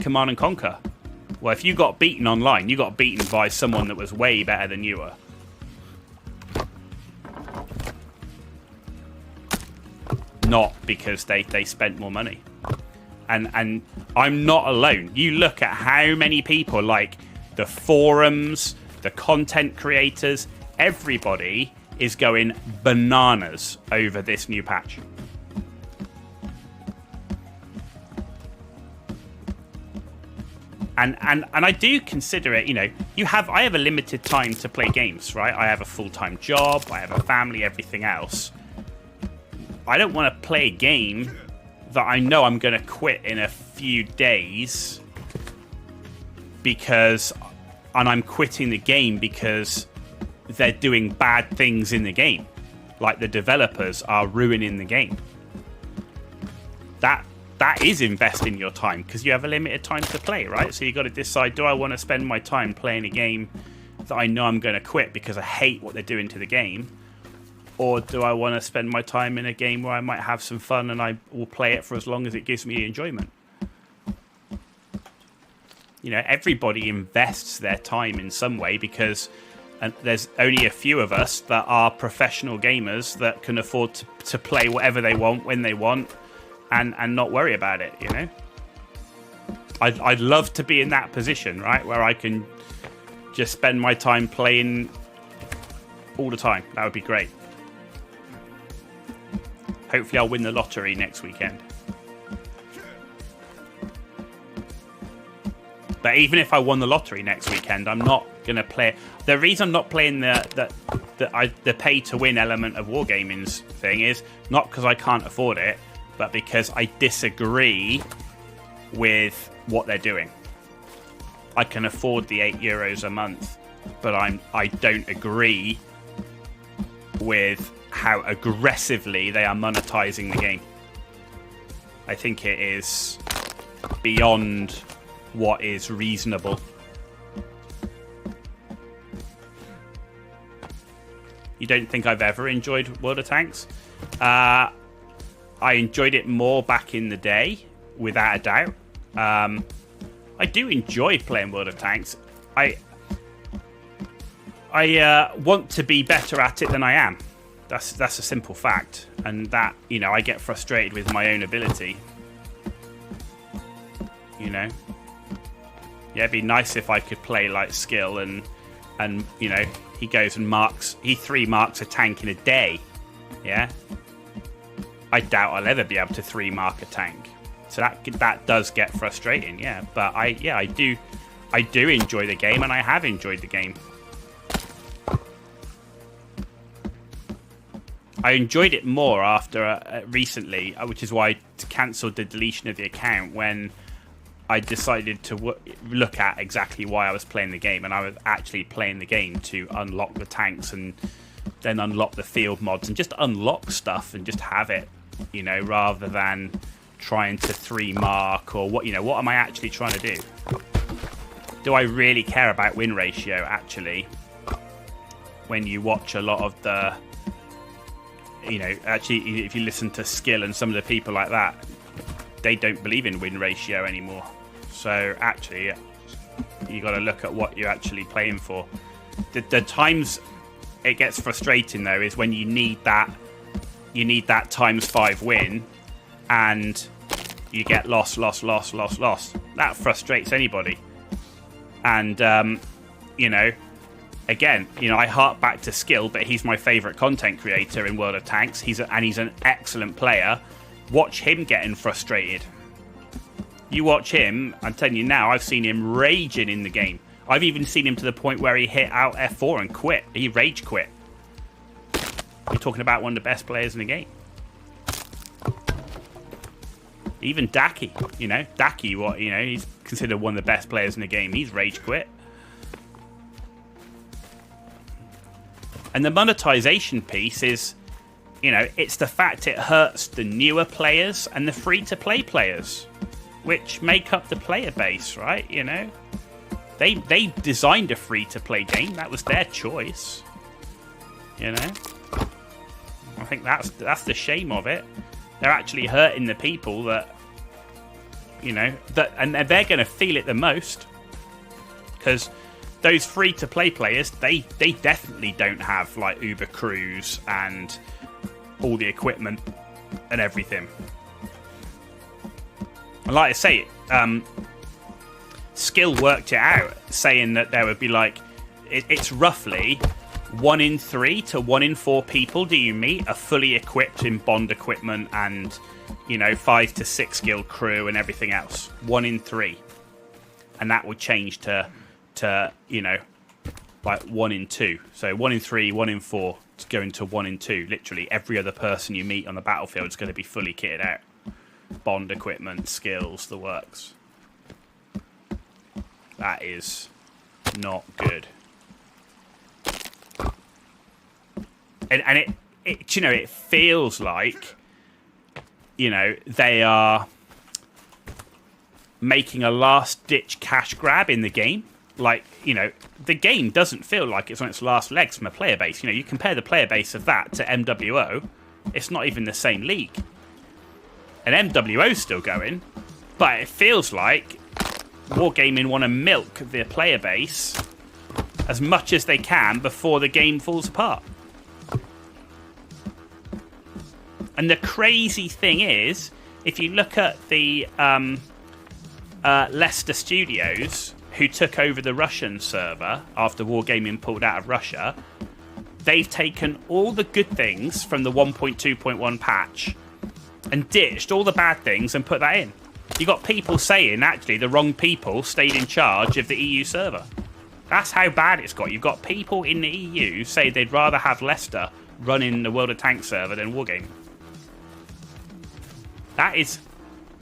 Command and Conquer. Well, if you got beaten online, you got beaten by someone that was way better than you were. Not because they spent more money. And I'm not alone. You look at how many people, like the forums, the content creators, everybody is going bananas over this new patch. And I do consider it, you know, I have a limited time to play games, right? I have a full-time job, I have a family, everything else. I don't want to play a game that I know I'm going to quit in a few days and I'm quitting the game because they're doing bad things in the game. Like the developers are ruining the game. That is investing your time because you have a limited time to play, right? So you got to decide, do I want to spend my time playing a game that I know I'm going to quit because I hate what they're doing to the game? Or do I want to spend my time in a game where I might have some fun and I will play it for as long as it gives me enjoyment? You know, everybody invests their time in some way because there's only a few of us that are professional gamers that can afford to play whatever they want when they want and not worry about it, you know? I'd love to be in that position, right? Where I can just spend my time playing all the time. That would be great. Hopefully I'll win the lottery next weekend. But even if I won the lottery next weekend, I'm not going to play. The reason I'm not playing the pay-to-win element of Wargaming's thing is not because I can't afford it, but because I disagree with what they're doing. I can afford the €8 a month, but I don't agree with how aggressively they are monetizing the game. I think it is beyond what is reasonable. You don't think I've ever enjoyed World of Tanks? I enjoyed it more back in the day, without a doubt. I do enjoy playing World of Tanks. I want to be better at it than I am. That's a simple fact, and that, you know, I get frustrated with my own ability. You know, yeah, it'd be nice if I could play like Skill and you know, he goes and he 3 marks a tank in a day. Yeah, I doubt I'll ever be able to 3 mark a tank. So that does get frustrating, yeah. But I do enjoy the game, and I have enjoyed the game. I enjoyed it more after recently, which is why I cancelled the deletion of the account when I decided to look at exactly why I was playing the game, and I was actually playing the game to unlock the tanks and then unlock the field mods and just unlock stuff and just have it, you know, rather than trying to 3 mark or what, you know, what am I actually trying to do? Do I really care about win ratio actually? When you watch a lot of the, you know, actually if you listen to Skill and some of the people like that, they don't believe in win ratio anymore. So actually you got to look at what you're actually playing for. The times it gets frustrating though is when you need that ×5 win and you get lost. That frustrates anybody. And you know, again, you know, I hark back to Skill, but he's my favorite content creator in World of Tanks. He's an excellent player. Watch him getting frustrated. You watch him, I'm telling you now, I've seen him raging in the game. I've even seen him to the point where he hit out F4 and quit. He rage quit. You're talking about one of the best players in the game. Even Daki, you know, he's considered one of the best players in the game. He's rage quit. And the monetization piece is, you know, it's the fact it hurts the newer players and the free-to-play players, which make up the player base, right? You know, they designed a free-to-play game. That was their choice. You know, I think that's the shame of it. They're actually hurting the people that, you know, and they're going to feel it the most, because those free-to-play players, they definitely don't have like Uber crews and all the equipment and everything. And like I say, Skill worked it out, saying that there would be like, it's roughly 1 in 3 to 1 in 4 people do you meet are fully equipped in Bond equipment and, you know, 5 to 6 skill crew and everything else. 1 in 3. And that would change to you know, like 1 in 2. So 1 in 3, 1 in 4, it's going to 1 in 2. Literally every other person you meet on the battlefield is going to be fully kitted out. Bond equipment, skills, the works. That is not good. And it you know, it feels like, you know, they are making a last-ditch cash grab in the game. Like, you know, the game doesn't feel like it's on its last legs from a player base. You know, you compare the player base of that to MWO, it's not even the same league. And MWO's still going, but it feels like Wargaming want to milk their player base as much as they can before the game falls apart. And the crazy thing is, if you look at the Leicester Studios, who took over the Russian server after Wargaming pulled out of Russia, they've taken all the good things from the 1.2.1 patch and ditched all the bad things and put that in. You got people saying, actually, the wrong people stayed in charge of the EU server. That's how bad it's got. You've got people in the EU say they'd rather have Leicester running the World of Tanks server than Wargaming. That is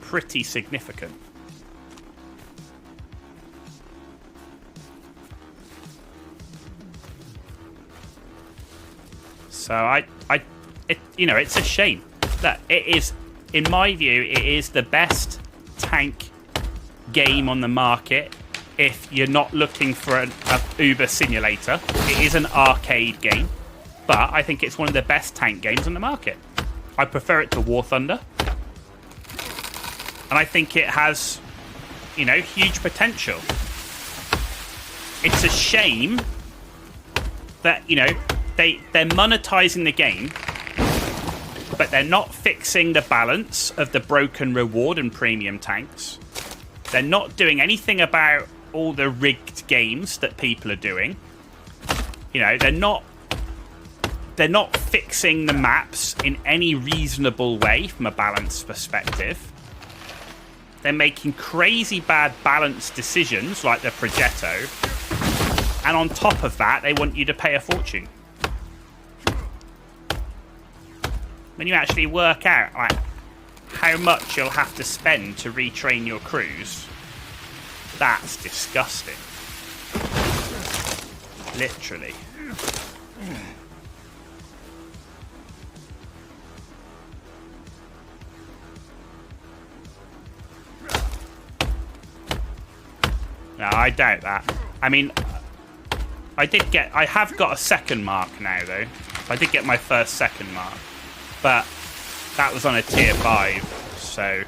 pretty significant. So you know, it's a shame that it is, in my view, it is the best tank game on the market. If you're not looking for an Uber simulator, it is an arcade game, but I think it's one of the best tank games on the market. I prefer it to War Thunder, and I think it has, you know, huge potential. It's a shame that, you know, they're monetizing the game, but they're not fixing the balance of the broken reward and premium tanks. They're not doing anything about all the rigged games that people are doing. You know, they're not fixing the maps in any reasonable way from a balance perspective. They're making crazy bad balance decisions like the Progetto. And on top of that, they want you to pay a fortune. When you actually work out like how much you'll have to spend to retrain your crews, that's disgusting. Literally. No, I doubt that. I mean, I have got a second mark now, though. I did get my first second mark. But that was on a tier 5, so...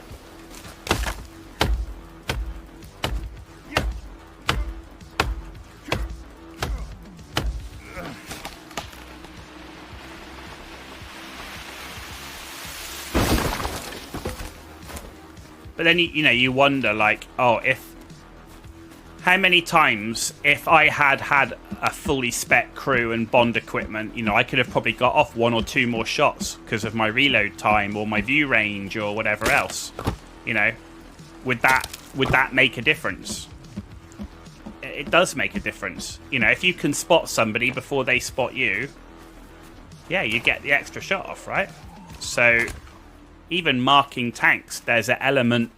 But then, you know, you wonder, like, oh, how many times, if I had a fully spec crew and Bond equipment, you know, I could have probably got off 1 or 2 more shots because of my reload time or my view range or whatever else. You know, would that make a difference? It does make a difference. You know, if you can spot somebody before they spot you, yeah, you get the extra shot off, right? So even marking tanks, there's an element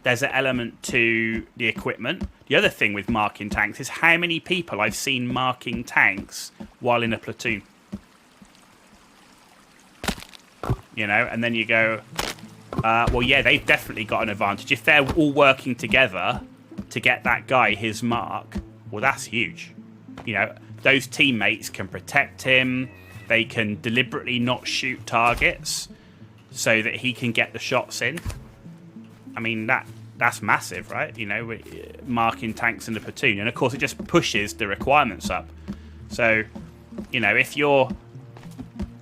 there's an element to the equipment. The other thing with marking tanks is how many people I've seen marking tanks while in a platoon. You know, and then you go, well, yeah, they've definitely got an advantage. If they're all working together to get that guy his mark, well, that's huge. You know, those teammates can protect him. They can deliberately not shoot targets so that he can get the shots in. I mean, that's massive, right? You know, marking tanks in the platoon. And, of course, it just pushes the requirements up. So, you know, if you're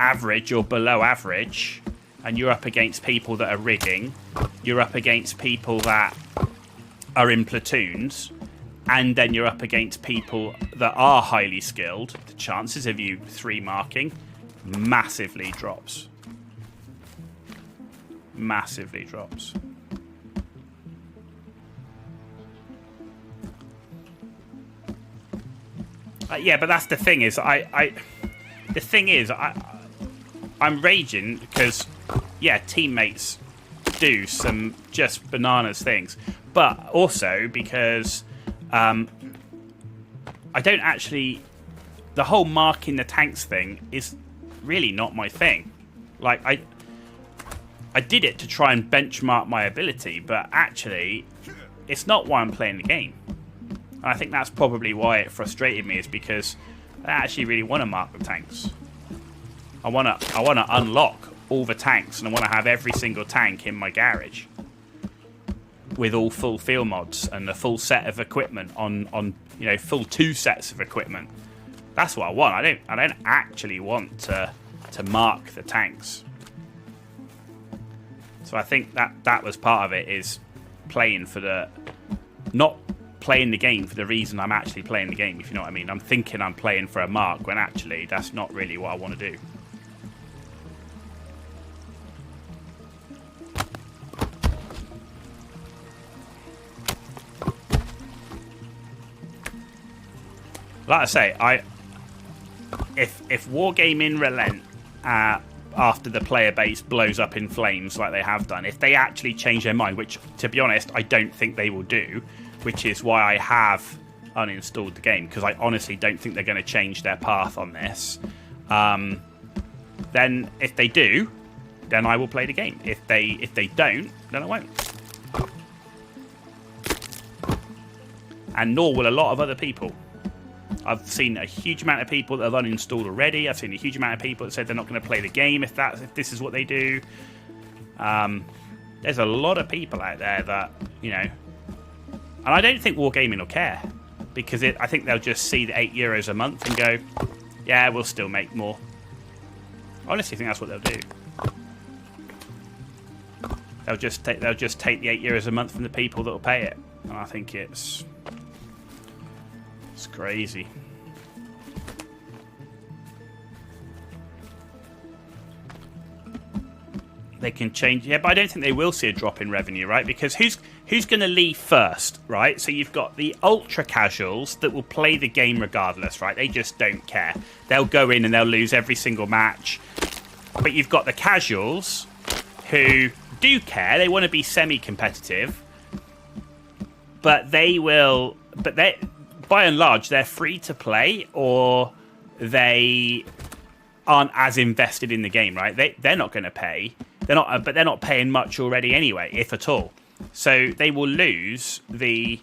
average or below average and you're up against people that are rigging, you're up against people that are in platoons, and then you're up against people that are highly skilled, the chances of you 3 marking massively drops. Massively drops. Yeah, but that's the thing is, I'm raging because, yeah, teammates do some just bananas things, but also because I don't actually. The whole marking the tanks thing is really not my thing. Like I did it to try and benchmark my ability, but actually, it's not why I'm playing the game. And I think that's probably why it frustrated me, is because I actually really want to mark the tanks. I want to unlock all the tanks, and I want to have every single tank in my garage with all full field mods and a full set of equipment on you know, full 2 sets of equipment. That's what I want. I don't actually want to mark the tanks. So I think that was part of it, is playing for the, not playing the game for the reason I'm actually playing the game, if you know what I mean. I'm thinking I'm playing for a mark when actually that's not really what I want to do. Like I say, if Wargaming relent after the player base blows up in flames like they have done, if they actually change their mind, which, to be honest, I don't think they will do, which is why I have uninstalled the game, because I honestly don't think they're going to change their path on this. Then if they do, then I will play the game. If they don't, then I won't. And nor will a lot of other people. I've seen a huge amount of people that have uninstalled already. I've seen a huge amount of people that said they're not going to play the game if this is what they do. There's a lot of people out there that, you know, and I don't think Wargaming will care, because I think they'll just see the €8 a month and go, yeah, we'll still make more. I honestly think that's what they'll do. They'll just take the €8 a month from the people that will pay it, and I think it's crazy. They can change, yeah, but I don't think they will see a drop in revenue, right? Because who's going to leave first, right? So you've got the ultra casuals that will play the game regardless, right? They just don't care. They'll go in and they'll lose every single match. But you've got the casuals who do care. They want to be semi-competitive, but they will. But they, by and large, they're free to play, or they aren't as invested in the game, right? They're not going to pay. But they're not paying much already anyway, if at all. So they will lose the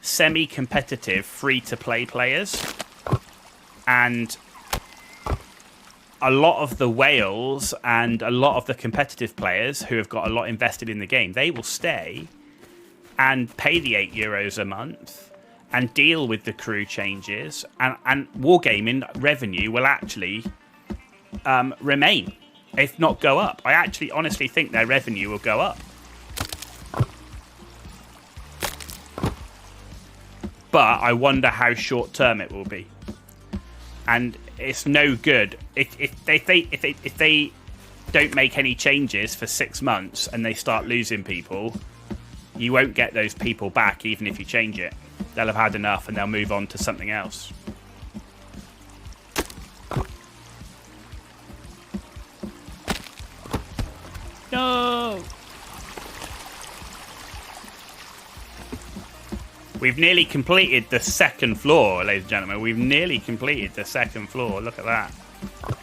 semi-competitive free-to-play players, and a lot of the whales and a lot of the competitive players who have got a lot invested in the game, they will stay and pay the €8 a month and deal with the crew changes, and Wargaming revenue will actually remain, if not go up. I actually honestly think their revenue will go up. But I wonder how short term it will be. And it's no good if they don't make any changes for 6 months and they start losing people. You won't get those people back even if you change it. They'll have had enough and they'll move on to something else. No. We've nearly completed the second floor, ladies and gentlemen. We've nearly completed the second floor. Look at that. A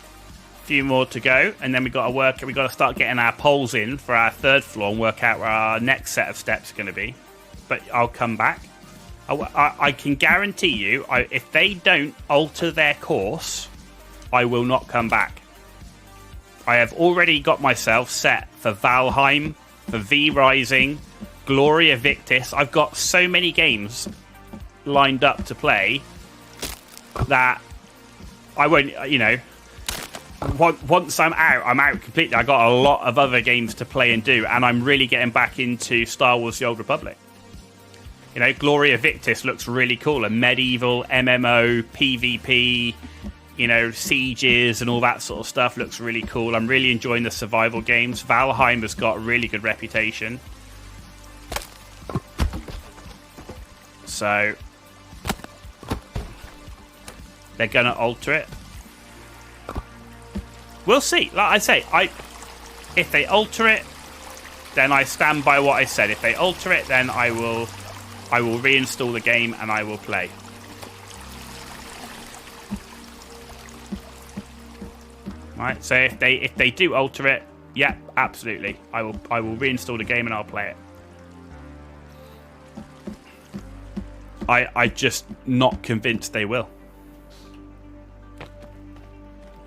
few more to go, and then we've got to start getting our poles in for our third floor and work out where our next set of steps are going to be. But I'll come back. I can guarantee you, if they don't alter their course, I will not come back. I have already got myself set for Valheim, for V Rising, Gloria Victis. I've got so many games lined up to play that I won't, once I'm out completely. I got a lot of other games to play and do, and I'm really getting back into Star Wars The Old Republic. Gloria Victis looks really cool. A medieval MMO, PvP, sieges and all that sort of stuff looks really cool. I'm really enjoying the survival games. Valheim has got a really good reputation. So they're going to alter it. We'll see. Like I say, if they alter it, then I stand by what I said. If they alter it, then I will reinstall the game and I will play. Right, so if they do alter it, yeah, absolutely. I will reinstall the game and I'll play it. I'm just not convinced they will.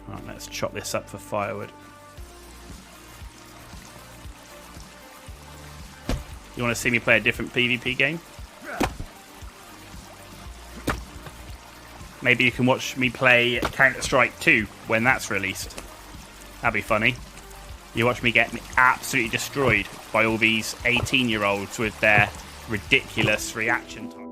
Right, let's chop this up for firewood. You want to see me play a different PvP game? Maybe you can watch me play Counter-Strike 2 when that's released. That'd be funny. You watch me get absolutely destroyed by all these 18-year-olds with their ridiculous reaction time.